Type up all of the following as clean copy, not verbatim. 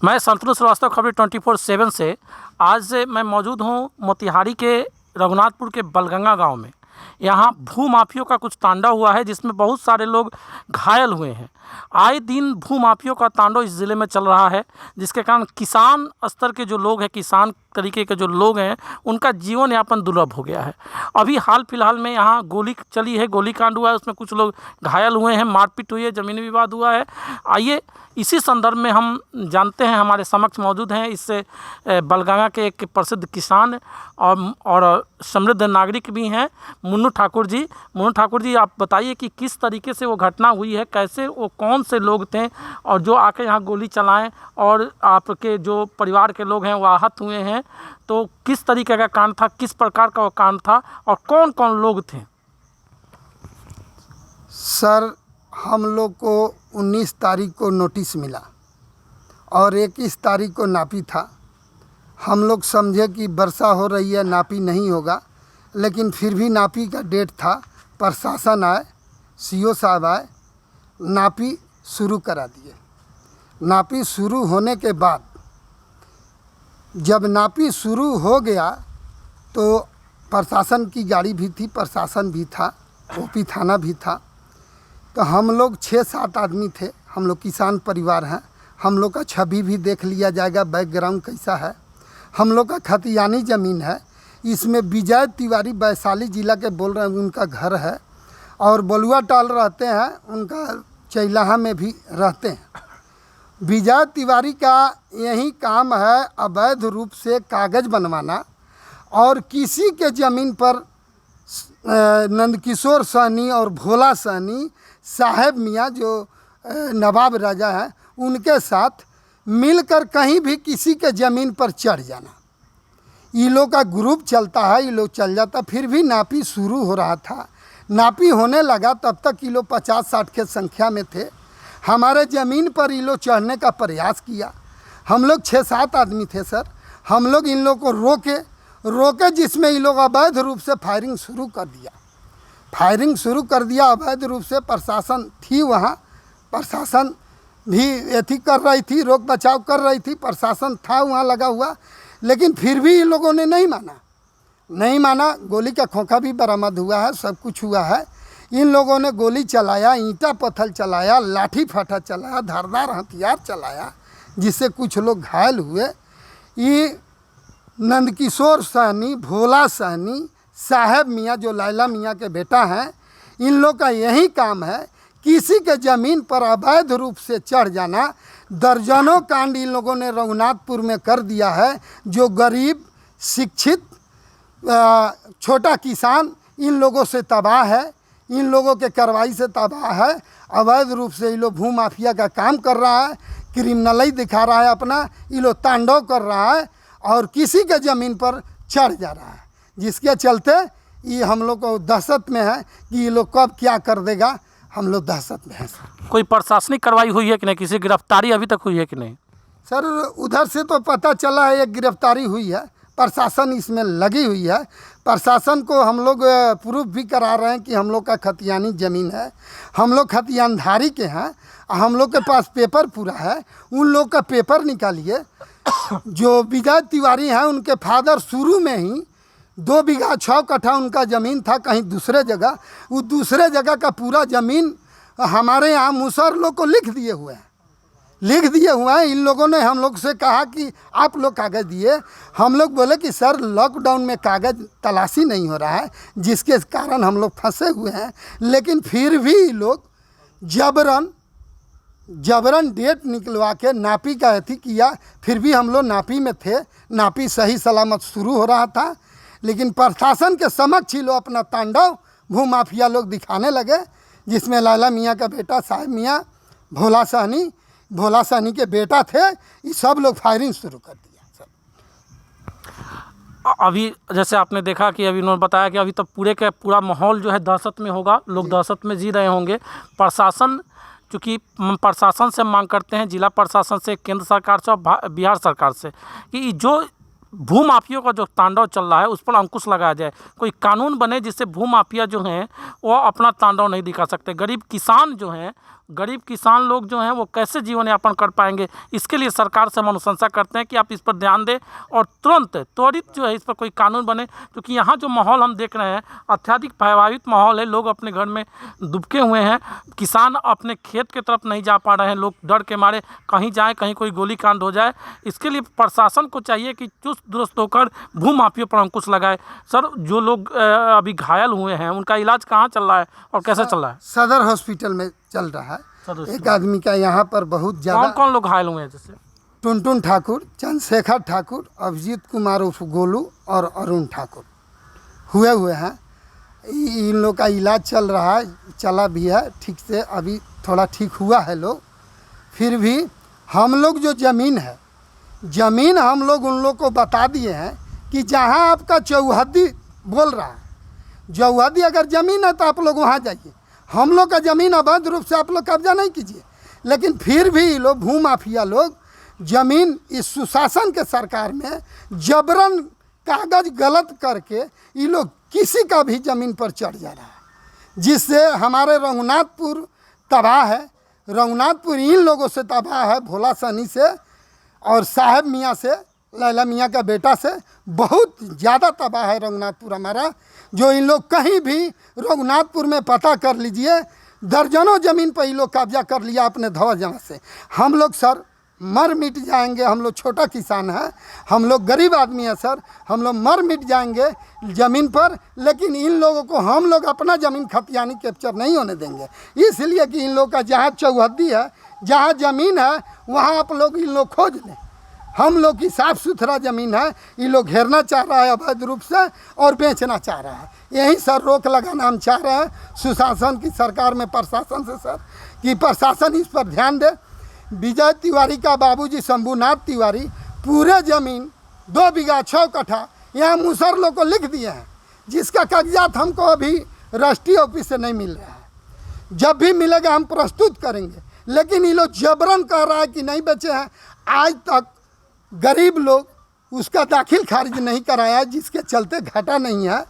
मैं संतनु श्रीवास्तव, खबरें 24/7 से। आज से मैं मौजूद हूँ मोतिहारी के रघुनाथपुर के बलगंगा गांव में। यहाँ भूमाफियों का कुछ तांडव हुआ है जिसमें बहुत सारे लोग घायल हुए हैं। आए दिन भूमाफियों का तांडव इस ज़िले में चल रहा है, जिसके कारण किसान स्तर के जो लोग हैं, किसान तरीके के जो लोग हैं, उनका जीवन यापन दुर्लभ हो गया है। अभी हाल फिलहाल में यहाँ गोली चली है, गोलीकांड हुआ है, उसमें कुछ लोग घायल हुए हैं, मारपीट हुई है, ज़मीनी विवाद हुआ है। आइए इसी संदर्भ में हम जानते हैं, हमारे समक्ष मौजूद हैं इससे बलगंगा के एक प्रसिद्ध किसान और समृद्ध नागरिक भी हैं, मुन्नू ठाकुर जी। मुन्नू ठाकुर जी, आप बताइए कि किस तरीके से वो घटना हुई है, कैसे वो कौन से लोग थे और जो आके यहाँ गोली चलाएं, और आपके जो परिवार के लोग हैं वो आहत हुए हैं, तो किस तरीके का कांड था, किस प्रकार का वो कांड था और कौन कौन लोग थे? सर, हम लोग को 19 तारीख को नोटिस मिला और 21 तारीख को नापी था। हम लोग समझे कि वर्षा हो रही है, नापी नहीं होगा, लेकिन फिर भी नापी का डेट था। प्रशासन आए, सीओ साहब आए, नापी शुरू करा दिए। नापी शुरू होने के बाद जब नापी शुरू हो गया तो प्रशासन की गाड़ी भी थी, प्रशासन भी था, ओपी थाना भी था। तो हम लोग 6-7 आदमी थे। हम लोग किसान परिवार हैं। हम लोग का छवि भी देख लिया जाएगा, बैकग्राउंड कैसा है। हम लोग का खतियानी ज़मीन है। इसमें विजय तिवारी वैशाली ज़िला के बोल रहे हैं, उनका घर है, और बलुआ टाल रहते हैं, उनका चैलाहा में भी रहते हैं। विजय तिवारी का यही काम है अवैध रूप से कागज़ बनवाना, और किसी के ज़मीन पर नंदकिशोर सहनी और भोला सहनी साहेब मियाँ जो नवाब राजा हैं, उनके साथ मिलकर कहीं भी किसी के ज़मीन पर चढ़ जाना। ये लोग का ग्रुप चलता है, ये लोग चल जाता। फिर भी नापी शुरू हो रहा था। नापी होने लगा तब तक ये लोग 50-60 के संख्या में थे। हमारे ज़मीन पर ये लोग चढ़ने का प्रयास किया। हम लोग 6-7 आदमी थे सर। हम लोग इन लोग को रोके जिसमें ये लोग अवैध रूप से फायरिंग शुरू कर दिया। अवैध रूप से। प्रशासन थी वहाँ, प्रशासन भी एथी कर रही थी, रोक बचाव कर रही थी, प्रशासन था वहाँ लगा हुआ। लेकिन फिर भी इन लोगों ने नहीं माना। गोली का खोखा भी बरामद हुआ है, सब कुछ हुआ है। इन लोगों ने गोली चलाया, ईंटा पत्थर चलाया, लाठी फाटा चलाया, धारदार हथियार चलाया, जिससे कुछ लोग घायल हुए। ये नंदकिशोर सहनी, भोला सहनी, साहेब मियाँ जो लैला मियाँ के बेटा हैं, इन लोग का यही काम है किसी के ज़मीन पर अवैध रूप से चढ़ जाना। दर्जनों कांड इन लोगों ने रघुनाथपुर में कर दिया है। जो गरीब, शिक्षित, छोटा किसान इन लोगों से तबाह है, इन लोगों के कार्रवाई से तबाह है। अवैध रूप से ये लोग भू माफिया का काम कर रहा है, क्रिमिनल दिखा रहा है अपना, ये लोग तांडव कर रहा है और किसी के ज़मीन पर चढ़ जा रहा है, जिसके चलते ये हम लोग को दहशत में है कि ये लोग कब क्या कर देगा। हम लोग दहशत में हैं सर। कोई प्रशासनिक कार्रवाई हुई है कि नहीं? किसी गिरफ्तारी अभी तक हुई है कि नहीं? सर, उधर से तो पता चला है एक गिरफ्तारी हुई है। प्रशासन इसमें लगी हुई है। प्रशासन को हम लोग प्रूफ भी करा रहे हैं कि हम लोग का खतियानी ज़मीन है, हम लोग खतियानधारी के हैं, हम लोग के पास पेपर पूरा है। उन लोग का पेपर निकालिए। जो विजय तिवारी हैं, उनके फादर शुरू में ही 2 बीघा 6 कट्ठा उनका ज़मीन था कहीं दूसरे जगह। वो दूसरे जगह का पूरा ज़मीन हमारे यहाँ मुसहर लोग को लिख दिए हुए हैं। इन लोगों ने हम लोग से कहा कि आप लोग कागज़ दिए। हम लोग बोले कि सर, लॉकडाउन में कागज़ तलाशी नहीं हो रहा है, जिसके कारण हम लोग फंसे हुए हैं। लेकिन फिर भी लोग जबरन डेट निकलवा के नापी का अथी किया। फिर भी हम लोग नापी में थे, नापी सही सलामत शुरू हो रहा था। लेकिन प्रशासन के समक्ष ही लोग अपना तांडव भूमाफिया लोग दिखाने लगे, जिसमें लैला मियाँ का बेटा साहेब मियाँ, भोला सहनी के बेटा थे। ये सब लोग फायरिंग शुरू कर दिया सर। अभी जैसे आपने देखा कि अभी उन्होंने बताया कि अभी तो पूरा माहौल जो है दहशत में होगा, लोग दहशत में जी रहे होंगे। प्रशासन, चूँकि प्रशासन से मांग करते हैं, जिला प्रशासन से, केंद्र सरकार से और बिहार सरकार से, कि जो भूमाफियों का जो तांडव चल रहा है उस पर अंकुश लगाया जाए। कोई कानून बने जिससे भूमाफिया जो हैं वो अपना तांडव नहीं दिखा सकते। गरीब किसान जो हैं गरीब किसान लोग जो हैं वो कैसे जीवन यापन कर पाएंगे। इसके लिए सरकार से हम अनुशंसा करते हैं कि आप इस पर ध्यान दें और तुरंत त्वरित जो है इस पर कोई कानून बने, क्योंकि यहाँ जो माहौल हम देख रहे हैं अत्यधिक भयभीत माहौल है। लोग अपने घर में दुबके हुए हैं, किसान अपने खेत की तरफ नहीं जा पा रहे हैं, लोग डर के मारे कहीं जाएँ कहीं कोई गोली कांड हो जाए। इसके लिए प्रशासन को चाहिए कि चुस्त दुरुस्त होकर भूमाफियों पर अंकुश लगाए। सर, जो लोग अभी घायल हुए हैं उनका इलाज कहाँ चल रहा है और कैसे चल रहा है? सदर हॉस्पिटल में चल रहा है। एक आदमी का यहाँ पर बहुत ज़्यादा। कौन कौन लोग घायल हुए हैं? जैसे टुनटुन ठाकुर, चंद्रशेखर ठाकुर, अभिजीत कुमार उर्फ गोलू और अरुण ठाकुर हुए हैं। इन लोग का इलाज चल रहा है, चला भी है ठीक से, अभी थोड़ा ठीक हुआ है लोग। फिर भी हम लोग जो ज़मीन हम लोग उन लोग को बता दिए हैं कि जहाँ आपका चौहद्दी बोल रहा है, चौहद्दी अगर ज़मीन है तो आप लोग वहाँ जाइए। हम लोग का ज़मीन अवैध रूप से आप लोग कब्जा नहीं कीजिए। लेकिन फिर भी लोग भूमाफिया लोग ज़मीन इस सुशासन के सरकार में जबरन कागज़ गलत करके ये लोग किसी का भी ज़मीन पर चढ़ जा रहा है, जिससे हमारे रघुनाथपुर तबाह है। रघुनाथपुर इन लोगों से तबाह है, भोला सनी से और साहब मियाँ से, लैला मियाँ का बेटा से बहुत ज़्यादा तबाह है रघुनाथपुर हमारा। जो इन लोग कहीं भी रघुनाथपुर में पता कर लीजिए, दर्जनों ज़मीन पर ये लोग कब्जा कर लिया अपने धवा जमा से। हम लोग सर मर मिट जाएंगे। हम लोग छोटा किसान हैं, हम लोग गरीब आदमी हैं सर, हम लोग मर मिट जाएंगे ज़मीन पर। लेकिन इन लोगों को हम लोग अपना ज़मीन खतियानी कैप्चर नहीं होने देंगे, इसलिए कि इन लोग का जहाँ चौहद्दी है, जहाँ ज़मीन है, वहाँ आप लोग इन लोग खोज लें। हम लोग की साफ़ सुथरा ज़मीन है, ये लोग घेरना चाह रहा है अवैध रूप से और बेचना चाह रहा है। यही सर रोक लगाना हम चाह रहे हैं सुशासन की सरकार में, प्रशासन से सर, कि प्रशासन इस पर ध्यान दे। विजय तिवारी का बाबूजी शंभुनाथ तिवारी पूरे ज़मीन 2 बीघा 6 कट्ठा यहाँ मुसर लोग को लिख दिए हैं, जिसका कागजात हमको अभी राष्ट्रीय ऑफिस से नहीं मिल रहा है। जब भी मिलेगा हम प्रस्तुत करेंगे, लेकिन ये लोग जबरन कह रहा है कि नहीं बेचे हैं। आज तक गरीब लोग उसका दाखिल खारिज नहीं कराया, जिसके चलते घाटा नहीं है,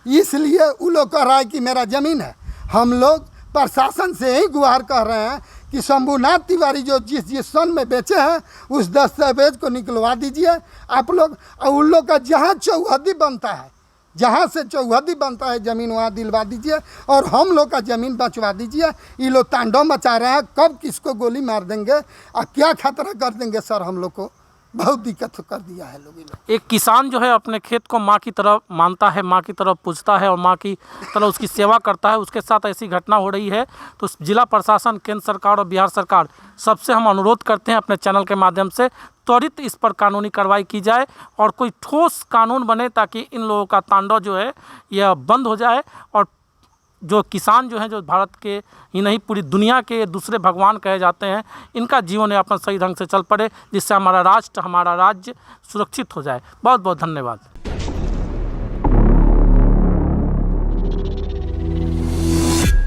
इसलिए वो लोग कह रहा है कि मेरा ज़मीन है। हम लोग प्रशासन से यही गुहार कर रहे हैं कि शंभुनाथ तिवारी जो जिस सन में बेचे हैं उस दस्तावेज को निकलवा दीजिए आप लोग। और उन लोग का जहाँ चौहद्दी बनता है, जहाँ से चौहद्दी बनता है ज़मीन, वहाँ दिलवा दीजिए और हम लोग का ज़मीन बचवा दीजिए। ये लोग तांडव मचा रहे हैं, कब किसको गोली मार देंगे और क्या खतरा कर देंगे सर, हम लोग को बहुत दिक्कत कर दिया है लोग। एक किसान जो है अपने खेत को माँ की तरह मानता है, माँ की तरह पूजता है और माँ की तरह उसकी सेवा करता है, उसके साथ ऐसी घटना हो रही है। तो जिला प्रशासन, केंद्र सरकार और बिहार सरकार, सबसे हम अनुरोध करते हैं अपने चैनल के माध्यम से त्वरित इस पर कानूनी कार्रवाई की जाए और कोई ठोस कानून बने ताकि इन लोगों का तांडव जो है यह बंद हो जाए और जो किसान जो हैं, जो भारत के ही नहीं पूरी दुनिया के दूसरे भगवान कहे जाते हैं, इनका जीवन यापन सही ढंग से चल पड़े, जिससे हमारा राष्ट्र, हमारा राज्य सुरक्षित हो जाए। बहुत बहुत धन्यवाद।